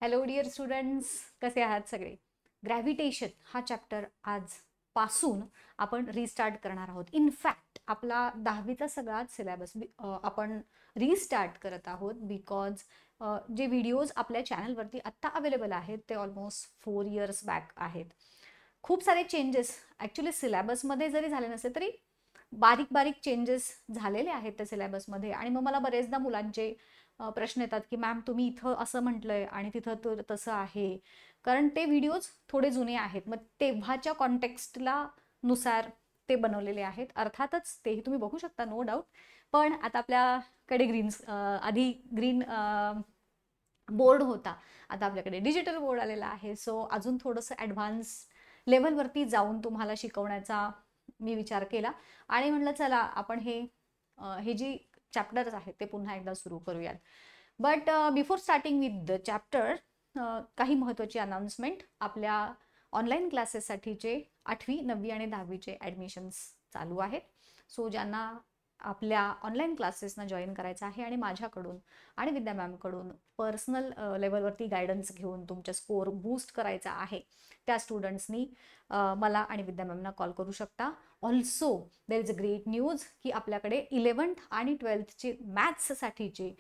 Hello dear students, कसे आहात सगळे? ग्रॅव्हिटेशन हा चॅप्टर आजपासून आपण रिस्टार्ट करणार आहोत. इनफॅक्ट आपला 10वीचा सगळाच सिलेबस आपण रिस्टार्ट करत आहोत बिकॉज जे व्हिडिओज आपल्या चॅनलवरती आत्ता अवेलेबल आहेत ते ऑलमोस्ट 4 इयर्स बॅक आहेत. खूप सारे चेंजेस ॲक्च्युली सिलेबसमध्ये जरी झाले नसते तरी बारीक बारीक चेंजेस झालेले आहेत त्या सिलेबसमध्ये. आणि मग मला बरेचदा मुलांचे प्रश्न येतात की मॅम तुम्ही इथं असं म्हटलंय आणि तिथं तर तसं आहे, कारण ते व्हिडिओज थोडे जुने आहेत. मग तेव्हाच्या कॉन्टेक्स्टला नुसार ते बनवलेले आहेत. अर्थातच तेही तुम्ही बघू शकता, नो डाऊट. पण आता आपल्याकडे आधी ग्रीन बोर्ड होता, आता आपल्याकडे डिजिटल बोर्ड आलेला आहे. सो अजून थोडंसं ॲडव्हान्स लेवलवरती जाऊन तुम्हाला शिकवण्याचा मी विचार केला आणि म्हटलं चला आपण हे जी चॅप्टर्स आहेत ते पुन्हा एकदा सुरू करूयात. But before starting with the chapter, काही महत्त्वाची अनाउन्समेंट. आपल्या ऑनलाईन क्लासेससाठीचे 8वी 9वी आणि 10वीचे ॲडमिशन्स चालू आहेत. सो ज्यांना आपल्या ऑनलाईन क्लासेसना जॉईन करायचं आहे आणि माझ्याकडून आणि विद्या मॅमकडून पर्सनल लेवलवरती गायडन्स घेऊन तुमच्या स्कोअर बूस्ट करायचा आहे, त्या स्टुडंट्सनी मला आणि विद्या मॅमना कॉल करू शकता. Also there is a great news की आपल्याकडे 11th आणि 12thचे मॅथ्ससाठीचे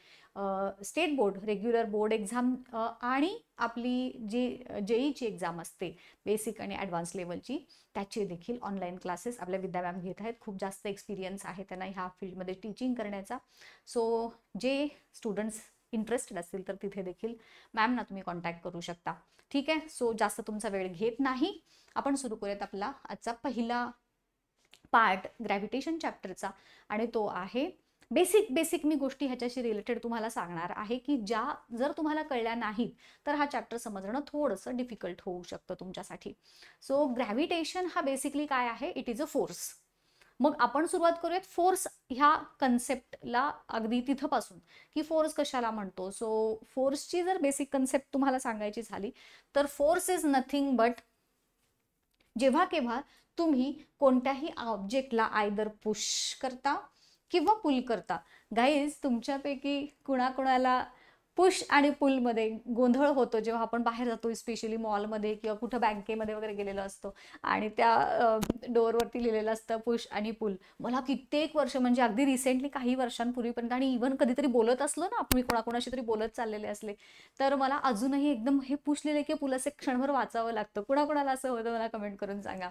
state board regular board exam आणि आपली जी जेईची एक्झाम असते बेसिक आणि ॲडव्हान्स लेवलची, त्याचे देखील ऑनलाईन क्लासेस आपल्या विद्या मॅम घेत आहेत. खूप जास्त एक्सपिरियन्स आहे त्यांना ह्या फील्डमध्ये टीचिंग करण्याचा. सो जे स्टुडंट्स इंटरेस्टेड असतील तर तिथे देखील मॅमना तुम्ही कॉन्टॅक्ट करू शकता. ठीक आहे. सो जास्त तुमचा वेळ घेत नाही, आपण सुरू करूयात आपला आजचा पहिला पार्ट ग्रॅव्हिटेशन चॅप्टरचा. आणि तो आहे बेसिक मी गोष्टी ह्याच्याशी रिलेटेड तुम्हाला सांगणार आहे की ज्या जर तुम्हाला कळल्या नाहीत तर हा चॅप्टर समजणं थोडंसं डिफिकल्ट होऊ शकतं तुमच्यासाठी. सो ग्रॅव्हिटेशन हा बेसिकली काय आहे? It is a force. मग आपण सुरुवात करूयात फोर्स ह्या कन्सेप्टला अगदी तिथंपासून की फोर्स कशाला म्हणतो. सो फोर्सची जर बेसिक कन्सेप्ट तुम्हाला सांगायची झाली तर फोर्स इज नथिंग बट जेव्हा केव्हा तुम्ही कोणत्याही ऑब्जेक्टला आयदर पुश करता किंवा पुल करता. गाईज, तुमच्यापैकी कुणाकुणाला पुश आणि पुलमध्ये गोंधळ होतो जेव्हा आपण बाहेर जातो, स्पेशली मॉलमध्ये किंवा कुठं बँकेमध्ये वगैरे गेलेलो असतो आणि त्या डोअरवरती लिहिलेलं असतं पुश आणि पुल. मला कित्येक वर्ष म्हणजे अगदी रिसेंटली काही वर्षांपूर्वीपर्यंत आणि इव्हन कधीतरी बोलत असलो ना, मी कोणाकोणाशी तरी बोलत चाललेले असले तर मला अजूनही एकदम हे पुश लिहिले की पुल असे क्षणभर वाचावं लागतं. कुणाकुणाला असं होतं मला कमेंट करून सांगा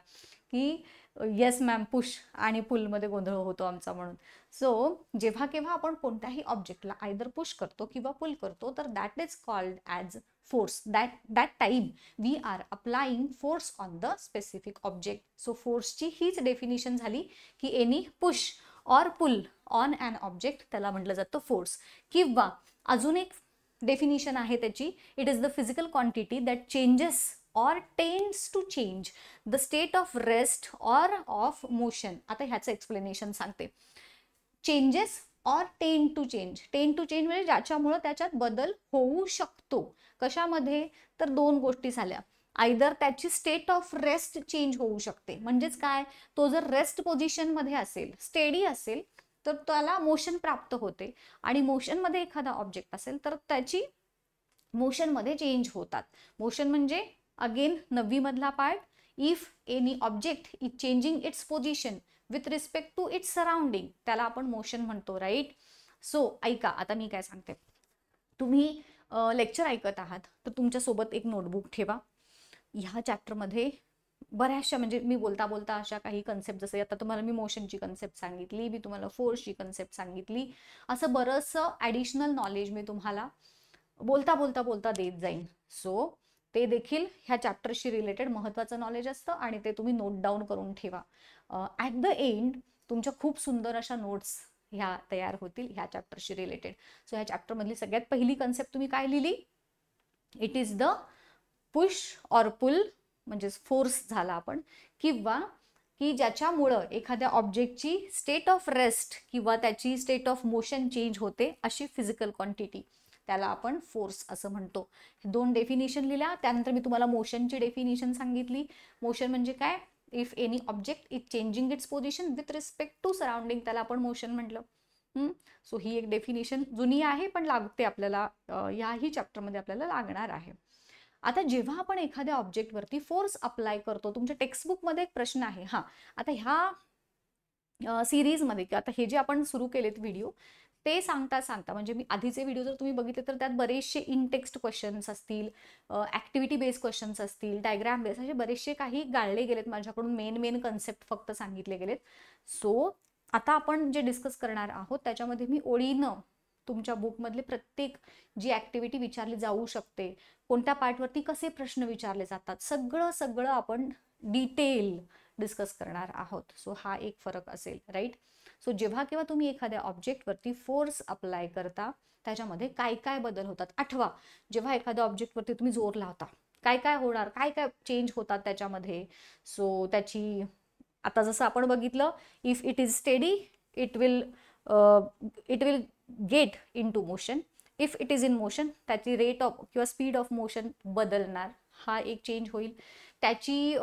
की येस मॅम, पुश आणि पुलमध्ये गोंधळ होतो आमचा म्हणून. सो जेव्हा केव्हा आपण कोणत्याही ऑब्जेक्टला आयदर पुश करतो किंवा पुल करतो तर that is called as force. That time we are applying force on the specific object. So फोर्सची हीच डेफिनिशन झाली की any push or pull on an object, त्याला म्हटलं जातं फोर्स. किंवा अजून एक डेफिनिशन आहे त्याची, it is the physical quantity that changes or tends to change the state of rest or of motion. आता ह्याचं एक्सप्लेनेशन सांगते. चेंजेस ऑर टेंड टू चेंज. टेंड टू चेंज म्हणजे ज्याच्यामुळे त्याच्यात बदल होऊ शकतो. कशामध्ये? तर दोन गोष्टी झाल्या. आयदर त्याची स्टेट ऑफ रेस्ट चेंज होऊ शकते, म्हणजेच काय, तो जर रेस्ट पोझिशनमध्ये असेल, स्टेडी असेल तर त्याला मोशन प्राप्त होते. आणि मोशनमध्ये एखादा ऑब्जेक्ट असेल तर त्याची मोशनमध्ये चेंज होतात. मोशन म्हणजे अगेन 9वी मधला part, if any object is changing its position with respect to its surrounding, त्याला आपण मोशन म्हणतो, राईट. सो ऐका, आता मी काय सांगते. तुम्ही लेक्चर ऐकत आहात तर तुमच्यासोबत एक नोटबुक ठेवा. ह्या चॅप्टरमध्ये बऱ्याचशा म्हणजे मी बोलता बोलता अशा काही कन्सेप्ट, जसं आता तुम्हाला मी मोशनची कन्सेप्ट सांगितली, मी तुम्हाला फोर्सची कन्सेप्ट सांगितली, असं बरंचसं ॲडिशनल नॉलेज मी तुम्हाला बोलता बोलता बोलता देत जाईन. सो ते देखील ह्या चॅप्टरशी रिलेटेड महत्त्वाचं नॉलेज असतं आणि ते तुम्ही नोट डाऊन करून ठेवा. ॲट द एंड तुमच्या खूप सुंदर अशा नोट्स ह्या तयार होतील ह्या चॅप्टरशी रिलेटेड. सो ह्या चॅप्टरमधली सगळ्यात पहिली कन्सेप्ट तुम्ही काय लिहिली? It is the push or pull, म्हणजे फोर्स झाला आपण, किंवा की ज्याच्यामुळं एखाद्या ऑब्जेक्टची स्टेट ऑफ रेस्ट किंवा त्याची स्टेट ऑफ मोशन चेंज होते, अशी फिजिकल क्वांटिटी, त्याला आपण फोर्स असं म्हणतो. दोन डेफिनेशन लिहिल्या. त्यानंतर मी तुम्हाला मोशनची डेफिनेशन सांगितली. मोशन म्हणजे काय? If any object is changing its position with respect to surrounding, त्याला आपण मोशन म्हटलं. सो ही एक डेफिनेशन जुनी आहे पण लागते आपल्याला, याही चॅप्टरमध्ये आपल्याला लागणार आहे. आता जेव्हा आपण एखाद्या ऑब्जेक्टवरती फोर्स अप्लाय करतो, तुमच्या टेक्स्टबुकमध्ये एक प्रश्न आहे. हा, आता ह्या सिरीजमध्ये आता हे जे आपण सुरू केलेत व्हिडिओ, ते सांगता म्हणजे मी आधीचे व्हिडिओ जर तुम्ही बघितले तर त्यात बरेचसे इन टेक्स्ट क्वेश्चन्स असतील, ऍक्टिव्हिटी बेस्ड क्वेश्चन्स असतील, डायग्राम बेस्ड, असे बरेचसे काही गाळले गेलेत माझ्याकडून, मेन कन्सेप्ट फक्त सांगितले गेलेत. सो आता आपण जे डिस्कस करणार आहोत त्याच्यामध्ये मी ओळीनं तुमच्या बुकमधले प्रत्येक जी ऍक्टिव्हिटी विचारली जाऊ शकते, कोणत्या पार्टवरती कसे प्रश्न विचारले जातात, सगळं आपण डिटेल डिस्कस करणार आहोत. सो हा एक फरक असेल, राईट. सो जेव्हा केव्हा तुम्ही एखाद्या ऑब्जेक्टवरती फोर्स अप्लाय करता त्याच्यामध्ये काय काय बदल होतात. आठवा, जेव्हा एखाद्या ऑब्जेक्टवरती तुम्ही जोर लावता काय काय होणार, काय काय चेंज होतात त्याच्यामध्ये. सो त्याची आता जसं आपण बघितलं, if it is steady it will get in to motion, if it is in motion त्याची रेट ऑफ किंवा स्पीड ऑफ मोशन बदलणार, हा एक चेंज होईल. त्याची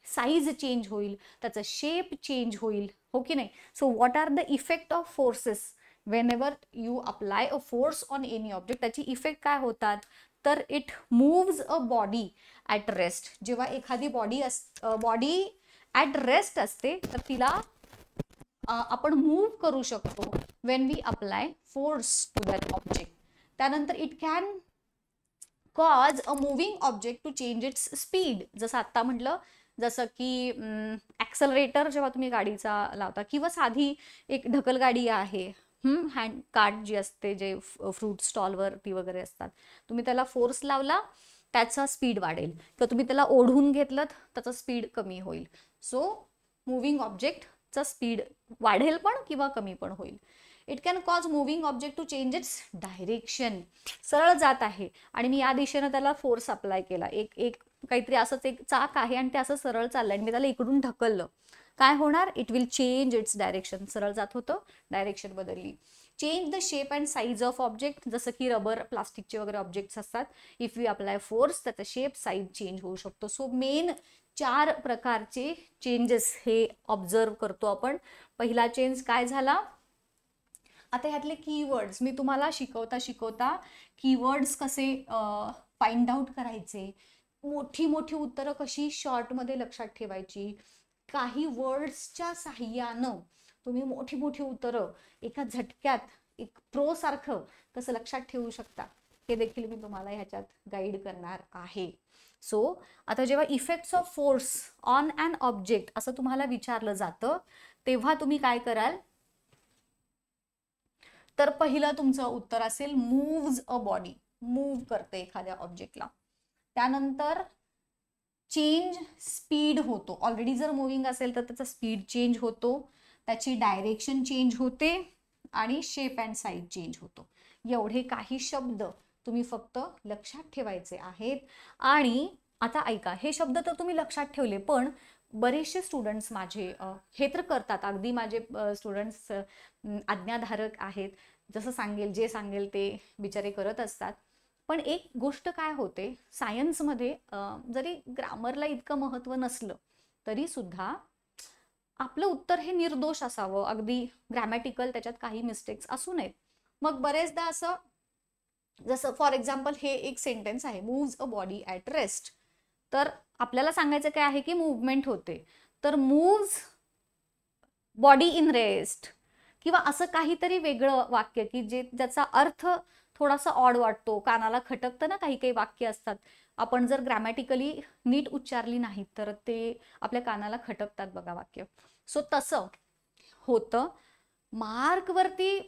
साईज चेंज होईल, त्याचा शेप चेंज होईल, हो की नाही. So what are the effect of forces whenever you apply a force on any object, त्याची इफेक्ट काय होतात, तर it moves a body at rest. जेव्हा एखादी बॉडी ॲट रेस्ट असते तर तिला आपण मूव्ह करू शकतो when we apply force to that object. त्यानंतर it can cause a moving object to change its speed. जसं आत्ता म्हटलं, जसं की ॲक्सलरेटर जेव्हा तुम्ही गाडीचा लावता, किंवा साधी एक ढकल गाडी आहे, हँड कार्ट जी असते, जे फ्रूट स्टॉलवरती वगैरे असतात, तुम्ही त्याला फोर्स लावला त्याचा स्पीड वाढेल, किंवा तुम्ही त्याला ओढून घेतलं त्याचा स्पीड कमी होईल. सो मूव्हिंग ऑब्जेक्टचा स्पीड वाढेल पण किंवा कमी पण होईल. It can cause moving object to change its direction. सरळ जात आहे आणि मी या दिशेनं त्याला फोर्स अप्लाय केला, एक काहीतरी असंच एक चाक आहे आणि ते असं सरळ चाललंय आणि मी त्याला इकडून ढकललं, काय होणार, it will change its direction. सरळ जात होतं, डायरेक्शन बदलली. Change the shape and size of object, जसं की रबर, प्लास्टिकचे वगैरे ऑब्जेक्ट्स असतात, इफ वी अप्लाय फोर्स त्याचा शेप साईज चेंज होऊ शकतो. सो मेन 4 प्रकारचे चेंजेस हे ऑब्झर्व करतो आपण. पहिला चेंज काय झाला, आता ह्यातले कीवर्ड्स मी तुम्हाला शिकवता कीवर्ड्स कसे फाइंड आउट करायचे, मोठी उत्तरं कशी शॉर्टमध्ये लक्षात ठेवायची, काही वर्ड्सच्या साह्यानं तुम्ही मोठी उत्तरं एका झटक्यात एक प्रो सारखं कसं लक्षात ठेवू शकता, हे देखील मी तुम्हाला ह्याच्यात गाईड करणार आहे. सो आता जेव्हा effects of force on an object असं तुम्हाला विचारलं जातं, तेव्हा तुम्ही काय कराल, तर पहिलं तुमचं उत्तर असेल मूव्ज अ बॉडी, मूव्ह करते एखाद्या ऑब्जेक्टला. त्यानंतर चेंज स्पीड होतो, ऑलरेडी जर मूव्हिंग असेल तर त्याचा स्पीड चेंज होतो, त्याची डायरेक्शन चेंज होते आणि शेप अँड साईज चेंज होतो. एवढे काही शब्द तुम्ही फक्त लक्षात ठेवायचे आहेत. आणि आता ऐका, हे शब्द तर तुम्ही लक्षात ठेवले, पण बरेचसे स्टुडंट्स माझे हे तर करतात, अगदी माझे स्टुडंट्स आज्ञाधारक आहेत, जसं सांगेल जे सांगेल ते बिचारे करत असतात. पण एक गोष्ट काय होते, सायन्समध्ये जरी ग्रामरला इतकं महत्त्व नसलं तरी सुद्धा आपलं उत्तर हे निर्दोष असावं, अगदी ग्रॅमॅटिकल त्याच्यात काही मिस्टेक्स असू नयेत. मग बरेचदा असं, जसं फॉर एक्झाम्पल हे एक सेंटेन्स आहे, moves a body at rest, तर आपल्याला सांगायचं काय आहे की मूव्हमेंट होते, तर मूव्ज बॉडी इन रेस्ट, किंवा असं काहीतरी वेगळं वाक्य की ज्याचा अर्थ थोडासा ऑड वाटतो, कानाला खटकतं ना, काही वाक्य असतात, आपण जर ग्रॅमॅटिकली नीट उच्चारली नाहीत तर ते आपल्या कानाला खटकतात बघा वाक्य. सो तसं होतं. मार्कवरती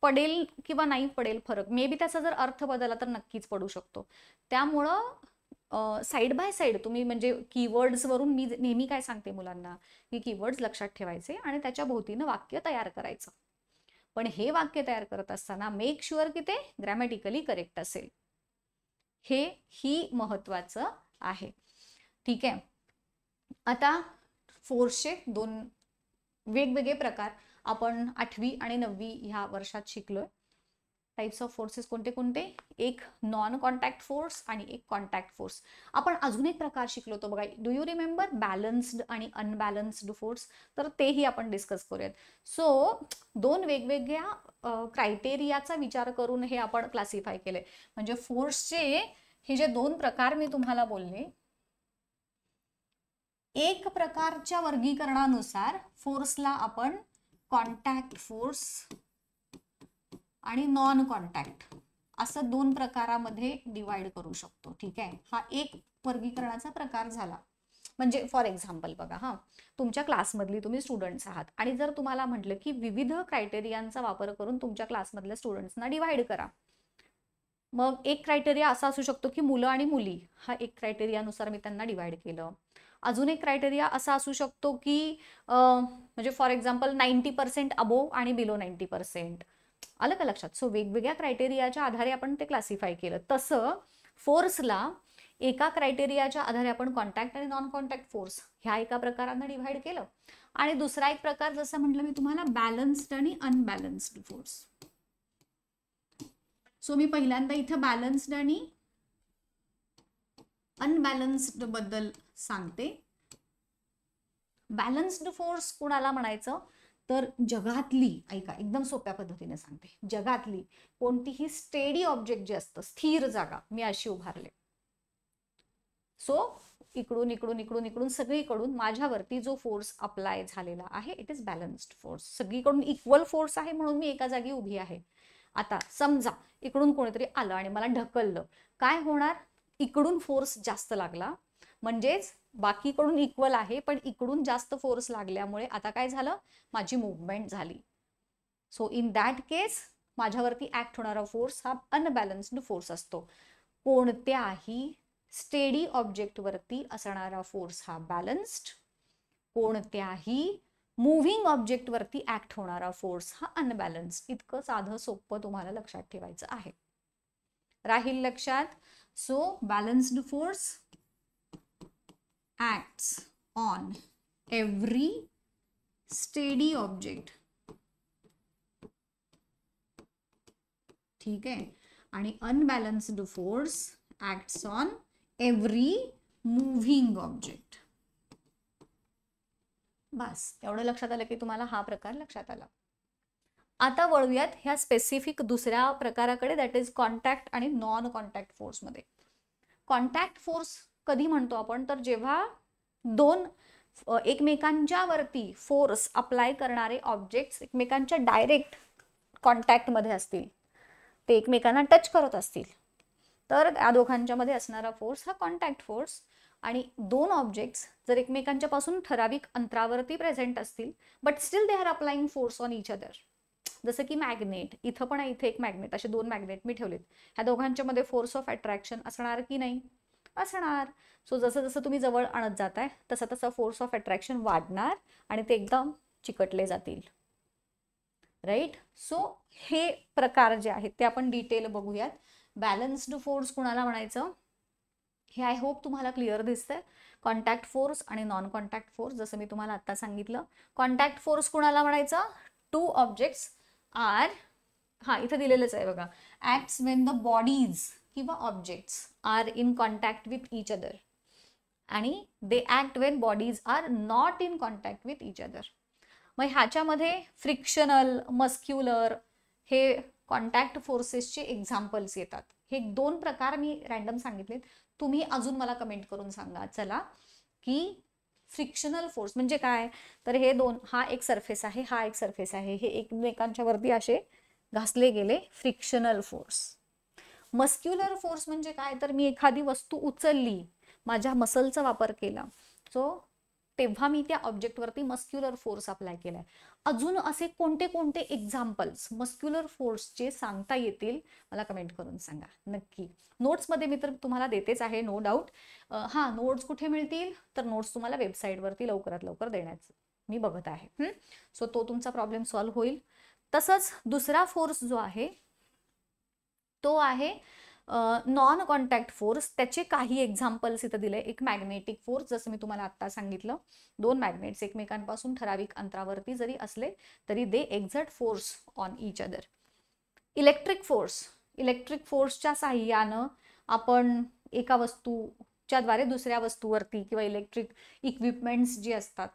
पडेल किंवा नाही पडेल फरक, मे बी त्याचा जर अर्थ बदलला तर नक्कीच पडू शकतो. त्यामुळं साईड बाय साईड तुम्ही, म्हणजे कीवर्ड्सवरून मी नेहमी काय सांगते मुलांना की कीवर्ड्स लक्षात ठेवायचे आणि त्याच्या भोवतीनं वाक्य तयार करायचं. पण हे वाक्य तयार करत असताना मेक शुअर की ते ग्रॅमॅटिकली करेक्ट असेल, ही महत्वाचं आहे. ठीक आहे. आता फोर्सचे 2 वेगवेगळे प्रकार आपण 8वी आणि 9वी ह्या वर्षात शिकलोय. टाइप्स ऑफ फोर्सेस कोणते कोणते? एक नॉन कॉन्टॅक्ट फोर्स आणि एक कॉन्टॅक्ट फोर्स. आपण अजून एक प्रकार शिकलो होतो बघा, डू यू रिमेंबर? बॅलन्स्ड आणि अनबॅलन्स्ड फोर्स. तर तेही आपण डिस्कस करूयात. सो दोन वेगवेगळ्या क्रायटेरियाचा विचार करून हे आपण क्लासिफाय केले. म्हणजे फोर्सचे हे जे दोन प्रकार मी तुम्हाला बोलले, एक प्रकारच्या वर्गीकरणानुसार फोर्सला आपण कॉन्टॅक्ट फोर्स आणि नॉन कॉन्टॅक्ट असं दोन प्रकारामध्ये डिवाइड करू शकतो. ठीक आहे, हा एक वर्गीकरणाचा प्रकार झाला. म्हणजे फॉर एक्झाम्पल बघा, हा तुमच्या क्लासमधली तुम्ही स्टुडंट्स आहात आणि जर तुम्हाला म्हटलं की विविध क्रायटेरियांचा वापर करून तुमच्या क्लासमधल्या स्टुडंट्सना डिवाइड करा, मग एक क्रायटेरिया असा असू शकतो की मुलं आणि मुली, हा एक क्रायटेरियानुसार मी त्यांना डिवाइड केलं. अजून एक क्रायटेरिया असा असू शकतो की म्हणजे फॉर एक्झाम्पल 90% अबोव्ह आणि बिलो 90%. आलं का लक्षात? सो वेगवेगळ्या क्रायटेरियाच्या आधारे आपण ते क्लासिफाय केलं. तसं फोर्सला एका क्रायटेरियाच्या आधारे आपण कॉन्टॅक्ट आणि नॉन कॉन्टॅक्ट फोर्स ह्या एका प्रकारानं डिव्हाइड केलं. आणि दुसरा एक प्रकार जसं म्हटलं मी तुम्हाला, बॅलन्स्ड आणि अनबॅलन्स्ड फोर्स. सो मी पहिल्यांदा इथं बॅलन्स्ड आणि अनबॅलन्स्ड बद्दल सांगते. बॅलन्स्ड फोर्स कोणाला म्हणायचं? तर जगातली, ऐका एकदम सोप्या पद्धतीने सांगते, जगातली कोणतीही स्टेडी ऑब्जेक्ट जे असतं, स्थिर जागा मी अशी उभारले, सो इकडून इकडून इकडून इकडून सगळीकडून माझ्यावरती जो फोर्स अप्लाय झालेला आहे इट इज बॅलन्स्ड फोर्स. सगळीकडून इक्वल फोर्स आहे म्हणून मी एका जागी उभी आहे. आता समजा इकडून कोणीतरी आलं आणि मला ढकललं, काय होणार? इकडून फोर्स जास्त लागला, म्हणजेच बाकीकडून इक्वल आहे पण इकडून जास्त फोर्स लागल्यामुळे आता काय झालं? माझी मूवमेंट झाली. सो इन दॅट केस माझ्यावरती ऍक्ट होणारा फोर्स हा अनबॅलन्स्ड फोर्स असतो. कोणत्याही स्टेडी ऑब्जेक्ट वरती असणारा फोर्स हा बॅलन्स्ड, कोणत्याही मूव्हिंग ऑब्जेक्ट वरती ऍक्ट होणारा फोर्स हा अनबॅलन्स्ड. इतकं साधं सोपं तुम्हाला लक्षात ठेवायचं आहे. राहील लक्षात? So balanced force acts on every steady object. ठीक आहे, आणि unbalanced force acts on every moving object. बस एवढं लक्षात आलं की तुम्हाला हा प्रकार लक्षात आला. आता वळूयात ह्या स्पेसिफिक दुसऱ्या प्रकाराकडे, दॅट इज कॉन्टॅक्ट आणि नॉन कॉन्टॅक्ट फोर्स मध्ये. कॉन्टॅक्ट फोर्स कधी म्हणतो आपण? तर जेव्हा दोन एकमेकांच्या वरती फोर्स अप्लाय करणारे ऑब्जेक्ट्स एकमेकांच्या डायरेक्ट कॉन्टॅक्टमध्ये असतील, ते एकमेकांना टच करत असतील, तर या दोघांच्या मध्ये असणारा फोर्स हा कॉन्टॅक्ट फोर्स. आणि दोन ऑब्जेक्ट्स जर एकमेकांच्या पासून ठराविक अंतरावरती प्रेझेंट असतील but still they are applying force on each other, जसं की मॅग्नेट, इथं पण इथे एक मॅग्नेट, असे दोन मॅग्नेट मी ठेवलेत, ह्या दोघांच्या मध्ये फोर्स ऑफ अट्रॅक्शन असणार की नाही? असणार. सो जसं जसं तुम्ही जवळ आणत जाताय तसं तसं फोर्स ऑफ अट्रॅक्शन वाढणार आणि ते एकदम चिकटले जातील, राईट? सो हे प्रकार जे आहेत ते आपण डिटेल बघूयात. बॅलन्स्ड फोर्स कुणाला म्हणायचं हे आय होप तुम्हाला क्लिअर दिसतंय. कॉन्टॅक्ट फोर्स आणि नॉन कॉन्टॅक्ट फोर्स जसं मी तुम्हाला आता सांगितलं. कॉन्टॅक्ट फोर्स कुणाला म्हणायचं? टू ऑब्जेक्ट्स आर, हा इथं दिलेलंच आहे बघा, ऍक्ट्स व्हेन द बॉडीज किंवा objects are in contact with each other, आणि they act when bodies are not in contact with each other. मग ह्याच्यामध्ये फ्रिक्शनल, मस्क्युलर हे कॉन्टॅक्ट फोर्सेसचे एक्झाम्पल्स येतात. हे दोन प्रकार मी रॅन्डम सांगितलेत, तुम्ही अजून मला कमेंट करून सांगा चला की फ्रिक्शनल फोर्स म्हणजे काय? तर हे दोन, हा एक सरफेस आहे, हा एक सरफेस आहे, हे एकमेकांच्या वरती असे घासले गेले, फ्रिक्शनल फोर्स. मस्क्युलर फोर्स म्हणजे काय? तर मी एखादी वस्तू उचलली, माझ्या मसलचा वापर केला, सो तेव्हा मी त्या ऑब्जेक्टवरती मस्क्युलर फोर्स अप्लाय केलाय. अजून असे कोणते कोणते एक्झाम्पल्स मस्क्युलर फोर्सचे सांगता येतील मला कमेंट करून सांगा नक्की. नोट्समध्ये मी तर तुम्हाला देतेच आहे, नो डाऊट. हा, नोट्स कुठे मिळतील? तर नोट्स तुम्हाला वेबसाईटवरती लवकरात लवकर देण्याचं मी बघत आहे. सो तो तुमचा प्रॉब्लेम सॉल्व्ह होईल. तसंच दुसरा फोर्स जो आहे तो आहे नॉन कॉन्टॅक्ट फोर्स. त्याचे काही एक्झाम्पल्स इथं दिले. एक मॅग्नेटिक फोर्स, जसं मी तुम्हाला आता सांगितलं, दोन मॅग्नेट्स एकमेकांपासून ठराविक अंतरावरती जरी असले तरी they exert force on each other. Electric फोर्सच्या साहाय्यानं आपण एका वस्तूच्या द्वारे दुसऱ्या वस्तूवरती किंवा इलेक्ट्रिक इक्विपमेंट्स जे असतात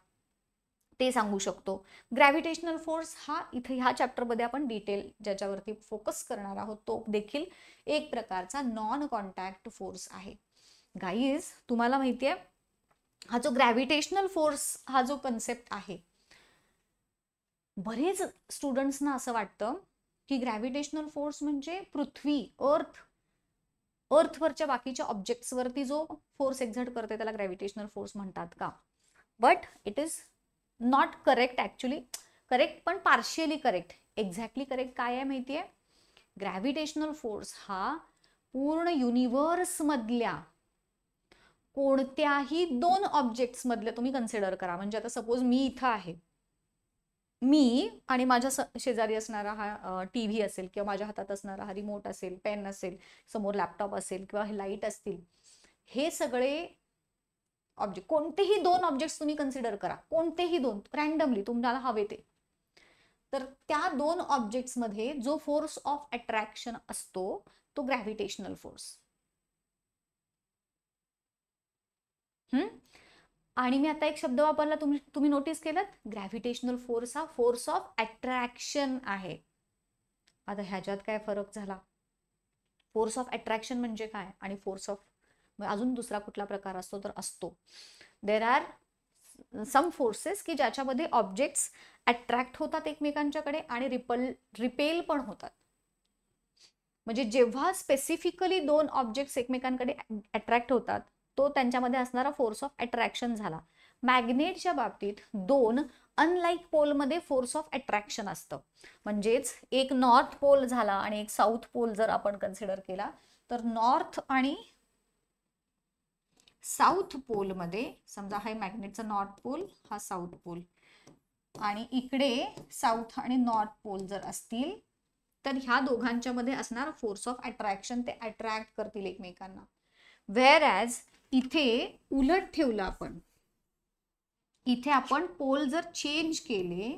ते सांगू शकतो. ग्रॅव्हिटेशनल फोर्स हा इथे ह्या चॅप्टरमध्ये आपण डिटेल ज्याच्यावरती फोकस करणार आहोत तो देखील एक प्रकारचा नॉन कॉन्टॅक्ट फोर्स आहे. गाईज, तुम्हाला माहिती आहे हा जो ग्रॅव्हिटेशनल फोर्स हा जो कन्सेप्ट आहे, बरेच स्टुडंट्सना असं वाटतं की ग्रॅव्हिटेशनल फोर्स म्हणजे पृथ्वी, अर्थवरच्या बाकीच्या ऑब्जेक्ट्सवरती जो फोर्स एक्झर्ट करते त्याला ग्रॅव्हिटेशनल फोर्स म्हणतात का? But it is not correct. Actually correct पण पार्शियली करेक्ट. एक्झॅक्टली करेक्ट काय आहे माहिती आहे? ग्रॅव्हिटेशनल फोर्स हा पूर्ण युनिवर्स मधल्या कोणत्याही दोन ऑब्जेक्ट्स मधले तुम्ही कन्सिडर करा. म्हणजे आता सपोज मी इथं आहे, मी आणि माझ्या शेजारी असणारा हा टीव्ही असेल किंवा माझ्या हातात असणारा हा रिमोट असेल, पेन असेल, समोर लॅपटॉप असेल किंवा हे लाईट असतील, हे सगळे ऑब्जेक्ट, कोणतेही दोन ऑब्जेक्ट्स तुम्ही कन्सिडर करा, कोणतेही दोन रॅन्डमली तुम्हाला हवे ते. तर त्या दोन ऑब्जेक्ट्स मध्ये जो फोर्स ऑफ अट्रॅक्शन असतो तो ग्रॅव्हिटेशनल फोर्स. आणि मी आता एक शब्द वापरला, तुम्ही नोटीस केलं, ग्रॅव्हिटेशनल फोर्स हा फोर्स ऑफ अट्रॅक्शन आहे. आता ह्याच्यात काय फरक झाला? फोर्स ऑफ अट्रॅक्शन म्हणजे काय आणि फोर्स ऑफ अजून दुसरा कुठला प्रकार असतो तर असतो, देर आर सम फोर्सेस की ज्याच्यामध्ये ऑब्जेक्ट्स अट्रॅक्ट होतात एकमेकांच्याकडे आणि रिपेल पण होतात. म्हणजे जेव्हा स्पेसिफिकली दोन ऑब्जेक्ट्स एकमेकांकडे अट्रॅक्ट होतात तो त्यांच्यामध्ये असणारा फोर्स ऑफ अट्रॅक्शन झाला. मॅग्नेटच्या बाबतीत दोन अनलाईक पोलमध्ये फोर्स ऑफ अट्रॅक्शन असतं. म्हणजेच एक नॉर्थ पोल झाला आणि एक साऊथ पोल जर आपण कन्सिडर केला तर नॉर्थ आणि साऊथ पोलमध्ये, समजा हा मॅग्नेटचा नॉर्थ पोल हा साऊथ पोल आणि इकडे साऊथ आणि नॉर्थ पोल जर असतील तर ह्या दोघांच्या मध्ये असणार फोर्स ऑफ अट्रॅक्शन, ते अट्रॅक्ट करतील एकमेकांना. व्हेअर ॲज इथे उलट ठेवलं आपण, इथे आपण पोल जर चेंज केले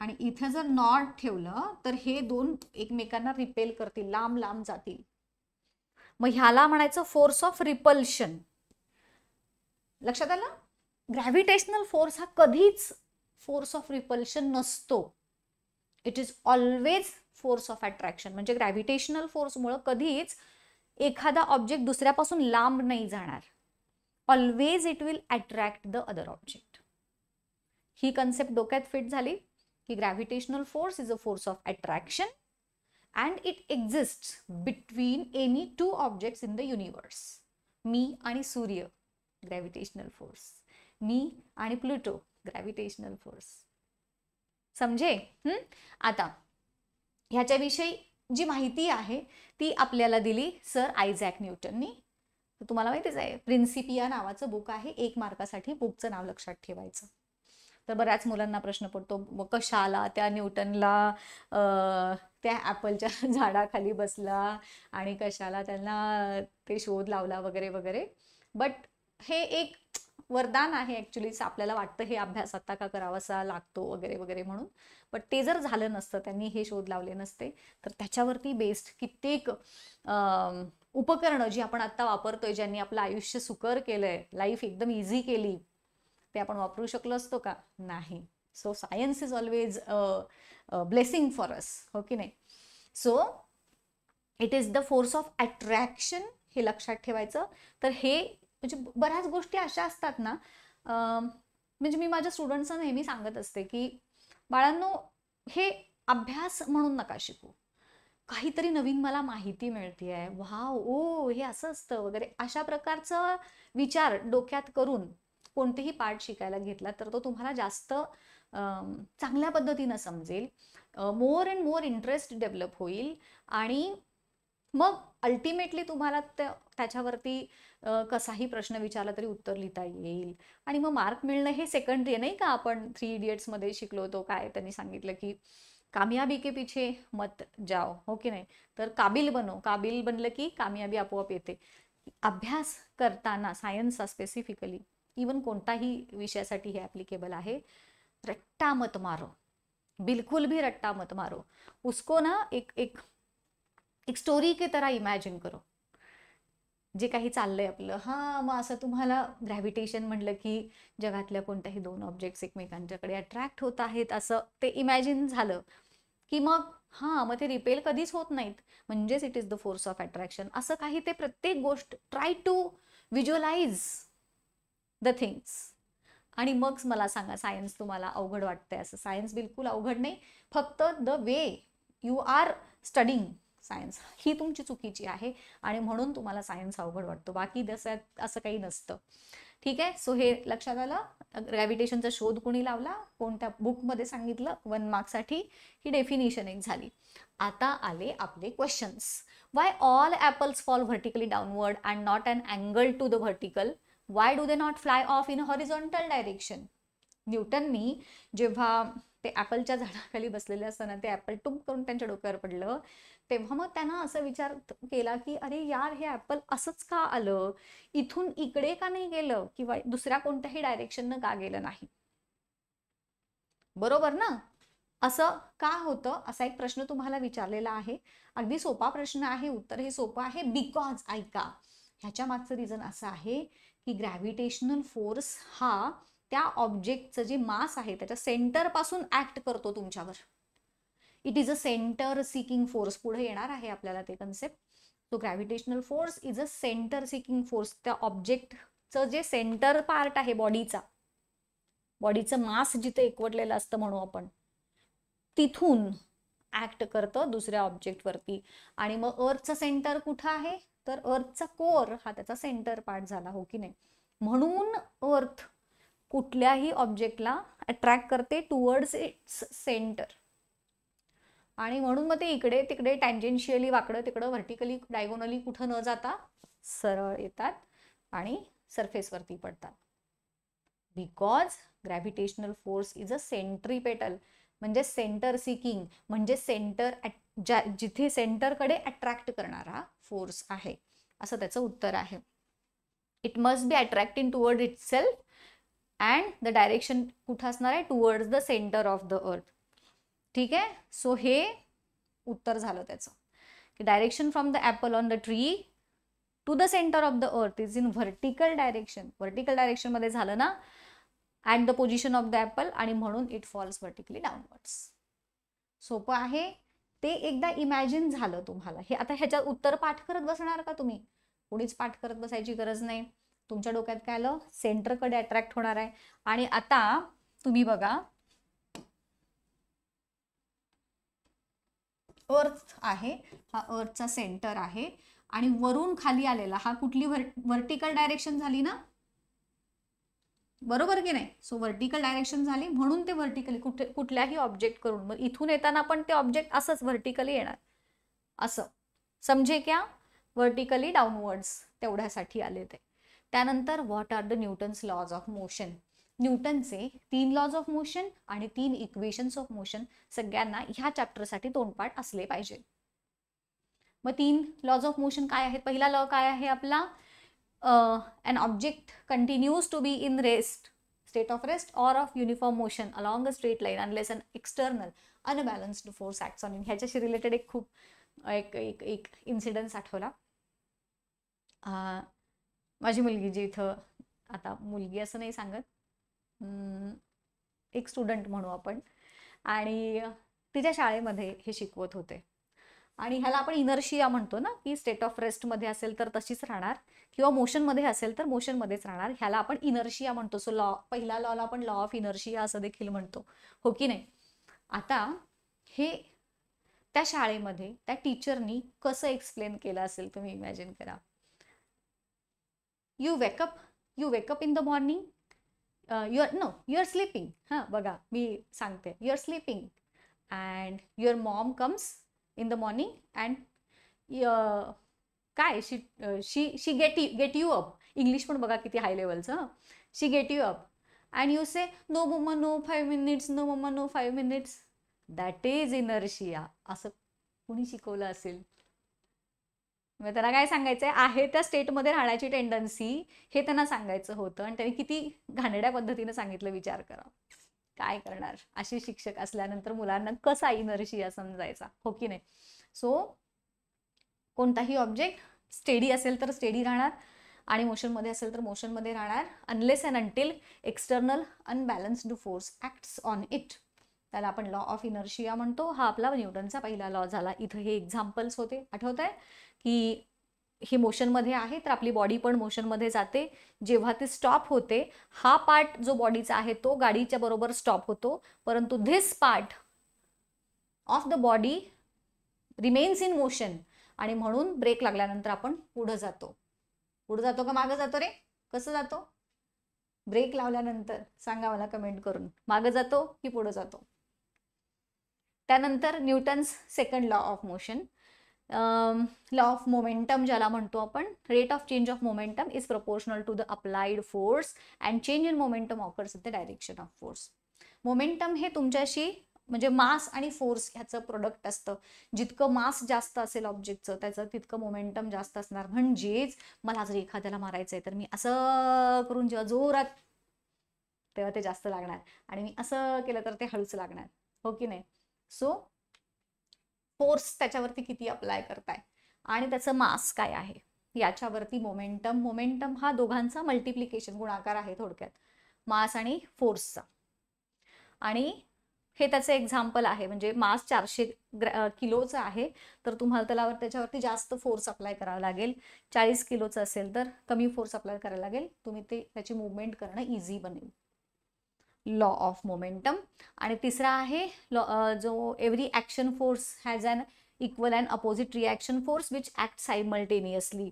आणि इथे जर नॉर्थ ठेवलं तर हे दोन एकमेकांना रिपेल करतील, लांब लांब जातील. मग ह्याला म्हणायचं फोर्स ऑफ रिपल्शन. लक्षात आलं? ग्रॅव्हिटेशनल फोर्स हा कधीच फोर्स ऑफ रिपल्शन नसतो. It is always force of attraction. म्हणजे ग्रॅव्हिटेशनल फोर्समुळे कधीच एखादा ऑब्जेक्ट दुसऱ्यापासून लांब नाही जाणार. Always it will attract the other object. ही कन्सेप्ट डोक्यात फिट झाली की gravitational force is a force of attraction and it exists between any two objects in the universe. मी आणि सूर्य ग्रॅव्हिटेशनल फोर्स, मी आणि प्लुटो ग्रॅव्हिटेशनल फोर्स. समजे? आता ह्याच्याविषयी जी माहिती आहे ती आपल्याला दिली सर आयझॅक न्यूटननी. तुम्हाला माहितीच आहे, प्रिन्सिपिया नावाचं बुक आहे. 1 मार्कासाठी बुकचं नाव लक्षात ठेवायचं. तर बऱ्याच मुलांना प्रश्न पडतो मग कशाला त्या न्यूटनला त्या ॲपलच्या झाडाखाली बसला आणि कशाला त्यांना ते शोध लावला वगैरे वगैरे. बट हे एक वरदान आहे ॲक्च्युली. आपल्याला वाटतं हे अभ्यास आता का करावासा लागतो वगैरे वगैरे म्हणून. बट ते जर झालं नसतं, त्यांनी हे शोध लावले नसते तर त्याच्यावरती बेस्ड कित्येक उपकरणं जी आपण आता वापरतोय, ज्यांनी आपलं आयुष्य सुकर केलंय, लाईफ एकदम इझी केली, ते आपण वापरू शकलो असतो का? नाही. So science is always blessing for us, हो की नाही? So it is the force of attraction, हे लक्षात ठेवायचं. तर हे म्हणजे बऱ्याच गोष्टी अशा असतात ना, म्हणजे मी माझ्या स्टुडंट्सना नेहमी सांगत असते की बाळांनो, हे अभ्यास म्हणून नका शिकू. काहीतरी नवीन मला माहिती मिळते आहे, वाव, ओ हे असं असतं वगैरे, अशा प्रकारचा विचार डोक्यात करून कोणतेही पार्ट शिकायला घेतला तर तो तुम्हाला जास्त चांगल्या पद्धतीनं समजेल, more and more interest develop होईल आणि मग अल्टिमेटली तुम्हाला त्याच्यावरती कसाही प्रश्न विचारला तरी उत्तर लिहिता येईल आणि मग मार्क मिळणं हे सेकंडरी आहे. नाही का, आपण 3 इडियट्स मध्ये शिकलो होतो, काय त्यांनी सांगितलं की कामयाबी के पीछे मत जाओ, हो की नाही? तर काबिल बनो, काबिल बनलं की कामयाबी आपोआप येते. अभ्यास करताना सायन्सचा स्पेसिफिकली, इवन कोणताही विषयासाठी हे ॲप्लिकेबल आहे, रट्टा मत मारो. बिल्कुल भी रट्टा मत मारो, उसको ना एक एक एक स्टोरी के तरह इमॅजिन करो जे काही चाललंय आपलं. हां, मग असं तुम्हाला ग्रॅव्हिटेशन म्हटलं की जगातल्या कोणत्याही दोन ऑब्जेक्ट्स एकमेकांच्याकडे अट्रॅक्ट होत आहेत असं ते इमॅजिन झालं की मग हां, मग ते रिपेल कधीच होत नाहीत, म्हणजेच it is the force of attraction. असं काही ते प्रत्येक गोष्ट try to visualize the things. आणि मग मला सांगा, सायन्स तुम्हाला अवघड वाटतंय असं? सायन्स बिलकुल अवघड नाही, फक्त the way you are studying science ही तुमची चुकीची आहे आणि म्हणून तुम्हाला सायन्स अवघड वाटतो, बाकी असं काही नसतं. ठीक आहे. सो हे लक्षात आलं. ग्रॅव्हिटेशनचा शोध कोणी लावला, कोणत्या बुकमध्ये सांगितलं, 1 मार्कसाठी ही डेफिनेशन एक झाली. आता आले आपले questions. Why all apples fall vertically downward and not an angle to the vertical? Why do they not fly off in horizontal direction? न्यूटननी जेव्हा ते ॲपलच्या झाडाखाली बसलेले असताना ते ॲपल टुम करून त्यांच्या डोक्यावर पडलं, तेव्हा मग त्यांना असा विचार केला की अरे यार, हे ॲपल असंच का आलं, इथून इकडे का नाही गेलं, किंवा दुसऱ्या कोणत्याही डायरेक्शननं का गेलं नाही? बरोबर ना? असं का होतं, असा एक प्रश्न तुम्हाला विचारलेला आहे. अगदी सोपा प्रश्न आहे, उत्तर हे सोपं आहे. बिकॉज ऐका, ह्याच्या मागचं रिझन असं आहे की ग्रॅव्हिटेशनल फोर्स हा त्या ऑब्जेक्टचं जे मास आहे त्याच्या सेंटर पासून ऍक्ट करतो तुमच्यावर. It is a centre seeking force. पुढे येणार आहे आपल्याला ते concept. So gravitational force is a centre seeking force. त्या ऑब्जेक्टचं जे सेंटर पार्ट आहे बॉडीचं मास जिथे एकवटलेलं असतं म्हणू आपण, तिथून ऍक्ट करतं दुसऱ्या ऑब्जेक्टवरती. आणि मग अर्थचं सेंटर कुठं आहे, तर अर्थचा कोर हा त्याचा सेंटर पार्ट झाला, हो की नाही? म्हणून अर्थ कुठल्याही ऑब्जेक्टला अट्रॅक्ट करते टुवर्ड्स इट्स सेंटर. आणि म्हणून मग ते इकडे तिकडे टँजेन्शियली वाकडं तिकडं व्हर्टिकली डायगोनली कुठं न जाता सरळ येतात आणि सरफेसवरती पडतात. Because gravitational force is a centripetal, म्हणजे सेंटर सिकिंग, म्हणजे सेंटर जिथे सेंटरकडे अट्रॅक्ट करणारा फोर्स आहे, असं त्याचं उत्तर आहे. It must be attracting toward itself and the direction कुठं असणार आहे, towards the centre of the earth. ठीक आहे. सो हे उत्तर झालं त्याचं की direction from the apple on the tree to the centre of the earth is in vertical direction. Vertical direction मध्ये झालं ना, at the position of the apple, आणि म्हणून इट फॉल्स व्हर्टिकली डाऊनवर्ड्स. सोपं आहे ते, एकदा इमॅजिन झालं तुम्हाला. हे आता ह्याच्यात उत्तर पाठ करत बसणार का तुम्ही? कोणीच पाठ करत बसायची गरज नाही. तुमच्या डोक्यात काय आलं, सेंटरकडे अट्रॅक्ट होणार आहे. आणि आता तुम्ही बघा, अर्थ आहे, हा अर्थचा सेंटर आहे, आणि वरून खाली आलेला हा कुठली व्हर्टिकल डायरेक्शन झाली ना, बरोबर की नाही? सो व्हर्टिकल डायरेक्शन झाली, म्हणून ते व्हर्टिकली कुठल्याही ऑब्जेक्ट करून, मग इथून येताना पण ते ऑब्जेक्ट असंच व्हर्टिकली येणार, असं समजे क्या, व्हर्टिकली डाऊनवर्ड्स तेवढ्यासाठी आले ते. त्यानंतर what are the Newton's laws of motion? न्यूटनचे 3 लॉज ऑफ मोशन आणि 3 इक्वेशन्स ऑफ मोशन सगळ्यांना ह्या चॅप्टरसाठी तोंडपाठ असले पाहिजे. मग 3 लॉज ऑफ मोशन काय आहेत? पहिला लॉ काय आहे आपला, an object continues to be in state of rest or of uniform motion along a straight line unless an external unbalanced force acts on it. ह्याच्याशी रिलेटेड एक खूप एक इन्सिडन्स आठवला. माझी मुलगी जी इथं, आता मुलगी असं नाही सांगत, एक स्टुडंट म्हणू आपण, आणि तिच्या शाळेमध्ये हे शिकवत होते. आणि ह्याला आपण इनर्शिया म्हणतो ना, की स्टेट ऑफ रेस्टमध्ये असेल तर तशीच राहणार, किंवा मोशनमध्ये असेल तर मोशनमध्येच राहणार, ह्याला आपण इनर्शिया म्हणतो. सो पहिला लॉला आपण लॉ ऑफ इनर्शिया असं देखील म्हणतो, हो की नाही? आता हे त्या शाळेमध्ये त्या टीचरनी कसं एक्सप्लेन केलं असेल तुम्ही इमॅजिन करा. You wake up in the morning, you are sleeping. हां बघा, मी सांगते, you are sleeping and your mom comes in the morning and काय she get you up. English पण बघा किती हाय लेवलचं. she get you up and you say no mama no 5 minutes, no mama no 5 minutes. that is inertia. असं कुणी शिकवलं असेल? मग त्यांना काय सांगायचंय, आहे त्या स्टेटमध्ये राहण्याची टेंडन्सी, हे त्यांना सांगायचं होतं, आणि त्यांनी किती घाणेरड्या पद्धतीने सांगितलं विचार करा. काय करणार, असे शिक्षक असल्यानंतर मुलांना कसा इनर्शिया समजायचा, हो की नाही. सो कोणताही ऑब्जेक्ट स्टेडी असेल तर स्टेडी राहणार आणि मोशनमध्ये असेल तर मोशनमध्ये राहणार, unless and until external unbalanced force acts on it. त्याला आपण लॉ ऑफ इनर्शिया म्हणतो. हा आपला न्यूटनचा पहिला लॉ झाला. इथं हे एक्झाम्पल्स होते, आठवत आहे की ही मोशनमध्ये आहे तर आपली बॉडी पण मोशनमध्ये जाते. जेव्हा ती स्टॉप होते, हा पार्ट जो बॉडीचा आहे तो गाडीच्या बरोबर स्टॉप होतो, परंतु this part of the body remains in motion आणि म्हणून ब्रेक लागल्यानंतर आपण पुढे जातो. पुढे जातो का मागं जातो रे? कसं जातो? ब्रेक लावल्यानंतर सांगा मला कमेंट करून, मागं जातो की पुढे जातो? त्यानंतर Newton's second law of motion, law of momentum ज्याला म्हणतो आपण. Rate of change of momentum is proportional to the applied force and change in momentum occurs in the direction of force. Momentum हे तुमच्याशी म्हणजे मास आणि फोर्स ह्याचं product असतं. जितकं मास जास्त असेल ऑब्जेक्टचं त्याचं तितकं मोमेंटम जास्त असणार. म्हणजेच मला जर एखाद्याला मारायचंय तर मी असं करून जेव्हा जोरात तेव्हा ते जास्त लागणार आणि मी असं केलं तर ते हळूच लागणार, हो की नाही. सो फोर्स त्याच्यावरती किती अप्लाय करताय आणि त्याचं मास काय आहे याच्यावरती मोमेंटम. मोमेंटम हा दोघांचा मल्टिप्लिकेशन गुणाकार आहे थोडक्यात, मास आणि फोर्सचा. आणि हे त्याचं एक्झाम्पल आहे. म्हणजे मास 400 किलोचं आहे तर तुम्हाला त्याच्यावरती जास्त फोर्स अप्लाय करावा लागेल. 40 किलोचं असेल तर कमी फोर्स अप्लाय करायला लागेल. तुम्ही त्याची मुवमेंट करणं इझी बनेल. Law of momentum. आणि तिसरा आहे जो every action force has an equal and opposite reaction force which act simultaneously.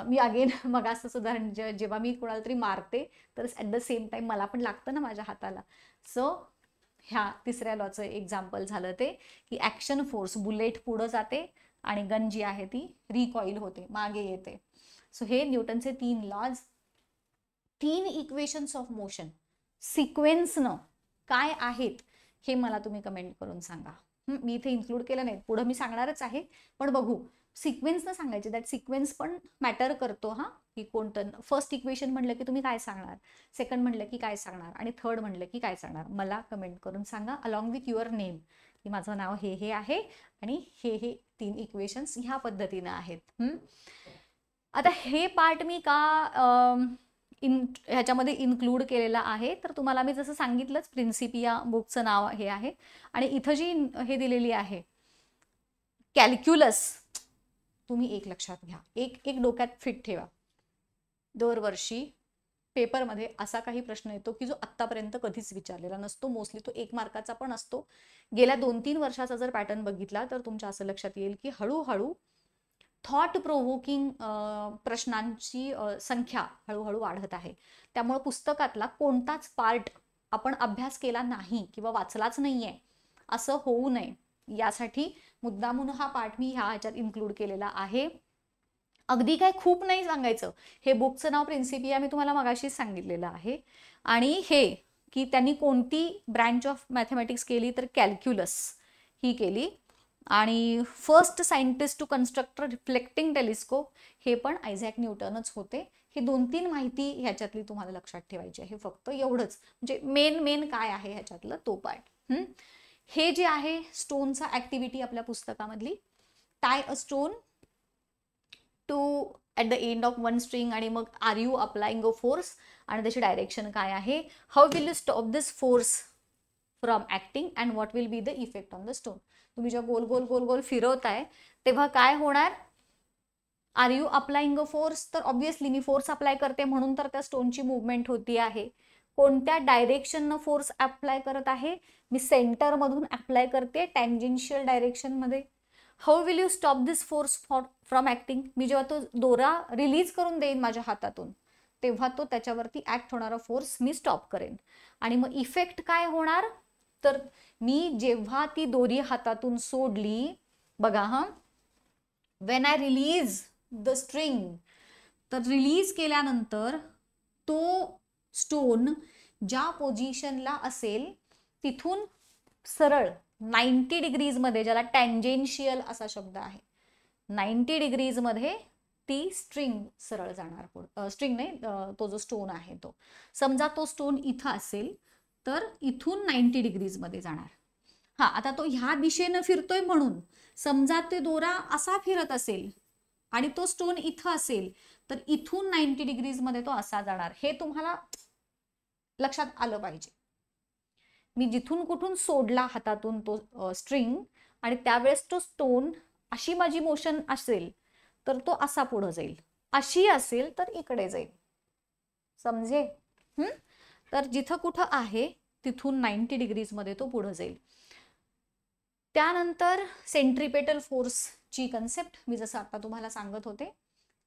मी अगेन मग असं उदाहरण, जेव्हा मी कोणाला तरी मारते तर ॲट द सेम टाइम मला पण लागतं ना माझ्या हाताला. सो ह्या तिसऱ्या लॉचं एक्झाम्पल झालं ते की ऍक्शन फोर्स, बुलेट पुढं जाते आणि गन जी आहे ती रिकॉईल होते, मागे येते. सो हे न्यूटनचे 3 लॉज. 3 इक्वेशन्स ऑफ मोशन सिक्वेन्सनं काय आहेत हे मला तुम्ही कमेंट करून सांगा. मी इथे इन्क्लूड केलं नाही, पुढं मी सांगणारच आहे, पण बघू सिक्वेन्सनं सांगायचे. दॅट सिक्वेन्स पण मॅटर करतो. हा की कोणतं फर्स्ट इक्वेशन म्हणलं की तुम्ही काय सांगणार, सेकंड म्हणलं की काय सांगणार आणि थर्ड म्हणलं की काय सांगणार, मला कमेंट करून सांगा अलॉंग विथ युअर नेम की माझं नाव हे आहे आणि हे 3 इक्वेशन्स ह्या पद्धतीनं आहेत. आता हे पार्ट मी का ह्याच्यामध्ये इन्क्लूड केलेला आहे तर तुम्हाला मी जसं सांगितलंच प्रिन्सिपिया बुकचं नाव हे आहे. आणि इथं जी हे दिलेली आहे कॅल्क्युलस, तुम्ही एक लक्षात घ्या, एक डोक्यात फिट ठेवा. दरवर्षी पेपरमध्ये असा काही प्रश्न येतो की जो आत्तापर्यंत कधीच विचारलेला नसतो. मोस्टली तो 1 मार्काचा पण असतो. गेल्या 2-3 वर्षाचा जर पॅटर्न बघितला तर तुमच्या असं लक्षात येईल की हळूहळू थॉट प्रोव्होकिंग प्रश्नांची संख्या हळूहळू वाढत आहे. त्यामुळे पुस्तकातला कोणताच पार्ट आपण अभ्यास केला नाही किंवा वाचलाच नाहीये असं होऊ नये यासाठी मुद्दामून हा पार्ट मी ह्याच्यात इन्क्लूड केलेला आहे. अगदी काय खूप नाही सांगायचं. हे बुकचं नाव प्रिन्सिपिया मी तुम्हाला मगाशीच सांगितलेलं आहे. आणि हे की त्यांनी कोणती ब्रँच ऑफ मॅथमॅटिक्स केली तर कॅल्क्युलस ही केली. आणि first scientist to construct reflecting telescope हे पण आयझॅक न्यूटनच होते. हे 2-3 माहिती ह्याच्यातली तुम्हाला लक्षात ठेवायची आहे. फक्त एवढंच, म्हणजे मेन काय आहे ह्याच्यातलं तो पार्ट. हे जे आहे स्टोनचा ऍक्टिव्हिटी आपल्या पुस्तकामधली, tie a stone to at the end of 1 string आणि मग are you applying a force आणि त्याची डायरेक्शन काय आहे, how will you stop this force from acting and what will be the effect on the stone. तुम्ही जेव्हा गोल गोल गोल गोल फिरवताय तेव्हा काय होणार, are you applying a force, तर ऑब्व्हियसली मी फोर्स अप्लाय करते म्हणून तर त्या स्टोनची मुवमेंट होती आहे. कोणत्या डायरेक्शननं फोर्स अप्लाय करत आहे, मी सेंटर मधून अप्लाय करते टँजेन्शियल डायरेक्शन मध्ये. How will you stop this force from acting, मी जेव्हा तो दोरा रिलीज करून देईन माझ्या हातातून तेव्हा तो त्याच्यावरती ऍक्ट होणारा फोर्स मी स्टॉप करेन. आणि मग इफेक्ट काय होणार, तर मी जेव्हा ती दोरी हातातून सोडली, बघा हा, when I release the string, तर रिलीज केल्यानंतर तो स्टोन ज्या पोझिशनला असेल तिथून सरळ 90 डिग्रीज मध्ये, ज्याला टँजेन्शियल असा शब्द आहे, 90 डिग्रीज मध्ये ती स्ट्रिंग सरळ जाणार. स्ट्रिंग नाही, तो जो स्टोन आहे तो, समजा तो स्टोन इथं असेल तर इथून 90 डिग्रीज मध्ये जाणार. हा, आता तो ह्या दिशेनं फिरतोय म्हणून समजा ते दोरा असा फिरत असेल आणि तो स्टोन इथं असेल तर इथून 90 डिग्रीज मध्ये तो असा जाणार. हे तुम्हाला लक्षात आलं पाहिजे. मी जिथून कुठून सोडला हातातून तो स्ट्रिंग आणि त्यावेळेस तो स्टोन अशी माझी मोशन असेल तर तो असा पुढे जाईल, अशी असेल तर इकडे जाईल. समजे? तर जिथं कुठं आहे तिथून 90 डिग्रीज मध्ये तो पुढे जाईल. त्यानंतर सेंट्रिपेटल फोर्सची कन्सेप्ट मी जसं आता तुम्हाला सांगत होते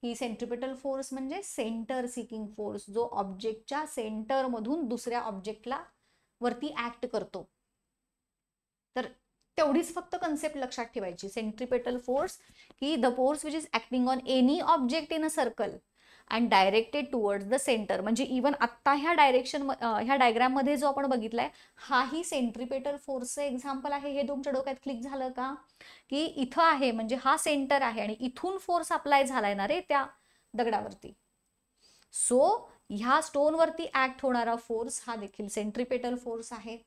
की सेंट्रिपेटल फोर्स म्हणजे सेंटर सिकिंग फोर्स, जो ऑब्जेक्टच्या सेंटर मधून दुसऱ्या ऑब्जेक्टला वरती ऍक्ट करतो. तर तेवढीच फक्त कन्सेप्ट लक्षात ठेवायची. सेंट्रिपेटल फोर्स की the force which is acting on any object in a circle and directed towards the centre. म्हणजे इवन आत्ता ह्या ह्या डायग्राम मध्ये जो आपण बघितलाय हाही सेंट्रिपेटल फोर्सचं एक्झाम्पल आहे. हे तुमच्या डोक्यात क्लिक झालं का? की इथं आहे म्हणजे हा सेंटर आहे आणि इथून फोर्स अप्लाय झालाय ना रे त्या दगडावरती. सो ह्या स्टोनवरती ऍक्ट होणारा फोर्स हा देखील सेंट्रिपेटल फोर्स आहे.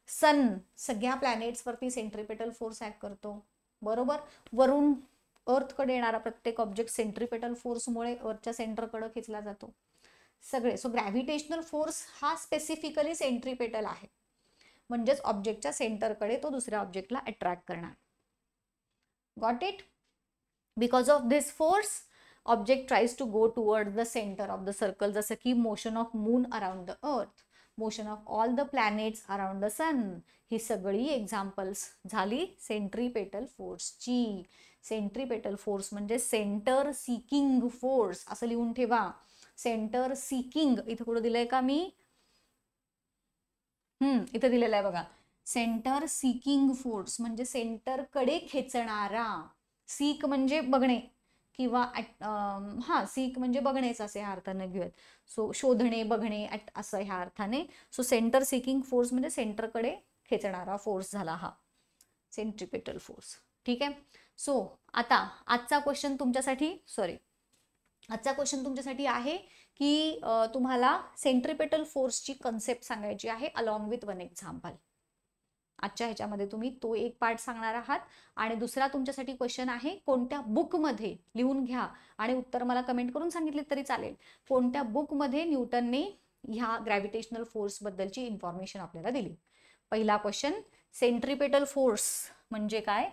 सन सगळ्या प्लॅनेट्स वरती सेंट्रिपेटल फोर्स ऍक्ट करतो, बरोबर. वरून अर्थकडे येणारा प्रत्येक ऑब्जेक्ट सेंट्रिपेटल फोर्समुळे अर्थच्या सेंटरकडे खेचला जातो सगळे. सो ग्रॅव्हिटेशनल फोर्स हा स्पेसिफिकली सेंट्रिपेटल आहे, म्हणजेच ऑब्जेक्टच्या सेंटरकडे तो दुसऱ्या ऑब्जेक्टला अट्रॅक्ट करणार. Got it? Because of this force object tries to go toward the centre of the circle, जसं की motion of moon around the earth, motion of all the planets around the sun. ही सगळी examples झाली centripetal फोर्सची. Centripetal force म्हणजे centre seeking force असं लिहून ठेवा. सेंटर सिकिंग इथं कुठं दिलंय का मी? इथं दिलेलं आहे बघा. सेंटर सिकिंग फोर्स म्हणजे सेंटरकडे खेचणारा. सीक म्हणजे बघणे किंवा सीक म्हणजे बघणेच असे ह्या अर्थाने घेऊयात. सो शोधणे, बघणे असं ह्या अर्थाने. सो सेंटर सिकिंग फोर्स म्हणजे सेंटरकडे खेचणारा फोर्स झाला हा सेंट्रिपेटल फोर्स. ठीक आहे. सो आता आजचा क्वेश्चन तुमच्यासाठी आहे की तुम्हाला सेंट्रिपेटल फोर्सची कन्सेप्ट सांगायची आहे अलॉंग विथ वन एक्झाम्पल. आजच्या ह्याच्यामध्ये तुम्ही तो एक पार्ट सांगणार आहात आणि दुसरा तुमच्यासाठी क्वेश्चन आहे कोणत्या बुकमध्ये, लिहून घ्या आणि उत्तर मला कमेंट करून सांगितले तरी चालेल, कोणत्या बुकमध्ये न्यूटनने ह्या ग्रॅव्हिटेशनल फोर्स बद्दलची इन्फॉर्मेशन आपल्याला दिली. पहिला क्वेश्चन, सेंट्रिपेटल फोर्स म्हणजे काय?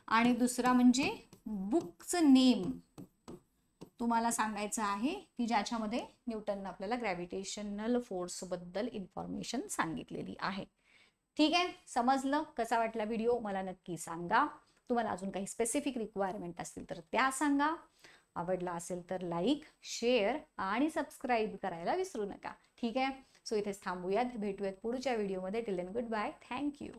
आणि दुसरा म्हणजे बुकचं नेम तुम्हाला सांगायचं आहे की ज्याच्यामध्ये न्यूटनने आपल्याला ग्रॅव्हिटेशनल फोर्स बद्दल इन्फॉर्मेशन सांगितलेली आहे. ठीक आहे, समजलं? कसा वाटला व्हिडिओ मला नक्की सांगा. तुम्हाला अजून काही स्पेसिफिक रिक्वायरमेंट असतील तर त्या सांगा. आवडला असेल तर लाईक, शेअर आणि सबस्क्राईब करायला विसरू नका. ठीक आहे. सो इथेच थांबूयात, भेटूयात पुढच्या व्हिडिओमध्ये. Till then good bye, thank you.